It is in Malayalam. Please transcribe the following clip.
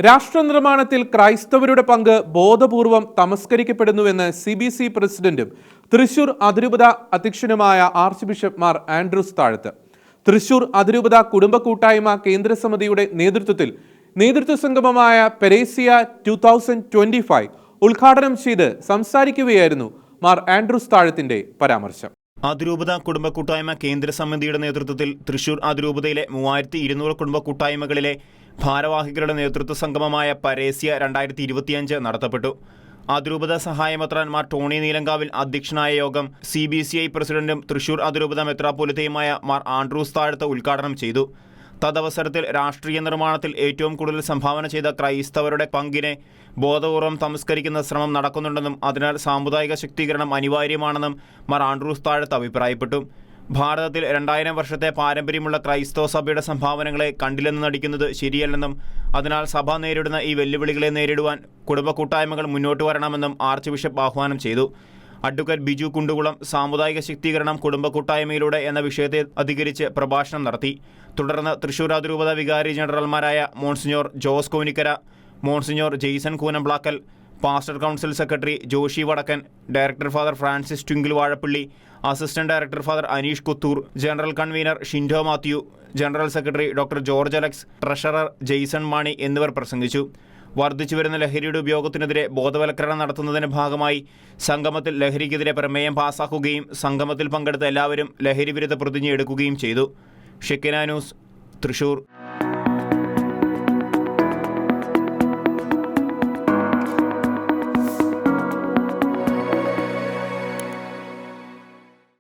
രാഷ്ട്രനിർമ്മാണത്തിൽ ക്രൈസ്തവരുടെ പങ്ക് ബോധപൂർവം തമസ്കരിക്കപ്പെടുന്നുവെന്ന് CBC പ്രസിഡന്റും തൃശൂർ അതിരൂപത അധ്യക്ഷനുമായ ആർച്ച് ബിഷപ്പ് മാർ ആൻഡ്രൂസ് താഴത്ത്. തൃശൂർ അതിരൂപത കുടുംബ കൂട്ടായ്മ കേന്ദ്രസമിതിയുടെ നേതൃത്വത്തിൽ നേതൃത്വ സംഗമമായ പെരേസിയ 2025 ഉദ്ഘാടനം ചെയ്ത് സംസാരിക്കുകയായിരുന്നു മാർ ആൻഡ്രൂസ് താഴത്തിന്റെ പരാമർശം. അതിരൂപത കുടുംബ കൂട്ടായ്മ കേന്ദ്ര സമിതിയുടെ നേതൃത്വത്തിൽ തൃശൂർ അതിരൂപതയിലെ 3200 കുടുംബ കൂട്ടായ്മകളിലെ ഭാരവാഹികളുടെ നേതൃത്വ സംഗമമായ പരേസ്യ 2025 നടത്തപ്പെട്ടു. അതിരൂപത സഹായമെത്രാൻ മാർ ടോണി നീലങ്കാവിൽ അധ്യക്ഷനായ യോഗം CBCI പ്രസിഡന്റും തൃശൂർ അതിരൂപത മെത്രാപ്പൊലീത്തയുമായ മാർ ആൻഡ്രൂസ് താഴത്ത് ഉദ്ഘാടനം ചെയ്തു. തദവസരത്തിൽ രാഷ്ട്രീയ നിർമ്മാണത്തിൽ ഏറ്റവും കൂടുതൽ സംഭാവന ചെയ്ത ക്രൈസ്തവരുടെ പങ്കിനെ ബോധപൂർവം തമസ്കരിക്കുന്ന ശ്രമം നടക്കുന്നുണ്ടെന്നും അതിനാൽ സാമുദായിക ശക്തീകരണം അനിവാര്യമാണെന്നും മാർ ആൻഡ്രൂസ് താഴത്ത് അഭിപ്രായപ്പെട്ടു. ഭാരതത്തിൽ 2000 വർഷത്തെ പാരമ്പര്യമുള്ള ക്രൈസ്തവ സഭയുടെ സംഭാവനകളെ കണ്ടില്ലെന്ന് നടിക്കുന്നത് ശരിയല്ലെന്നും അതിനാൽ സഭ നേരിടുന്ന ഈ വെല്ലുവിളികളെ നേരിടുവാൻ കുടുംബ കൂട്ടായ്മകൾ മുന്നോട്ട് വരണമെന്നും ആർച്ച് ബിഷപ്പ് ആഹ്വാനം ചെയ്തു. അഡ്വക്കേറ്റ് ബിജു കുണ്ടുകുളം സാമുദായിക ശക്തീകരണം കുടുംബ കൂട്ടായ്മയിലൂടെ എന്ന വിഷയത്തെ അധികരിച്ച് പ്രഭാഷണം നടത്തി. തുടർന്ന് തൃശൂർ അതിരൂപത വികാരി ജനറൽമാരായ monsignor Jose Konikkara, monsignor Jaison Koonamblackal, pastor council secretary Joshi Vadakkan, director father Francis Twinkle Vazhappally, assistant director father Aneesh Kuthur, general convener Shindo Mathew, general secretary doctor George Alex, treasurer Jaison Mani എന്നിവർ പ്രസംഗിച്ചു. വർദ്ധിച്ചുവരുന്ന ലഹരിയുടെ ഉപയോഗത്തിനെതിരെ ബോധവൽക്കരണം നടത്തുന്നതിന്റെ ഭാഗമായി സംഗമത്തിൽ ലഹരിക്കെതിരെ പ്രമേയം പാസാക്കുകയും സംഗമത്തിൽ പങ്കെടുത്ത എല്ലാവരും ലഹരി വിരുദ്ധ പ്രതിജ്ഞ എടുക്കുകയും ചെയ്തു. Shekinah news, Thrissur.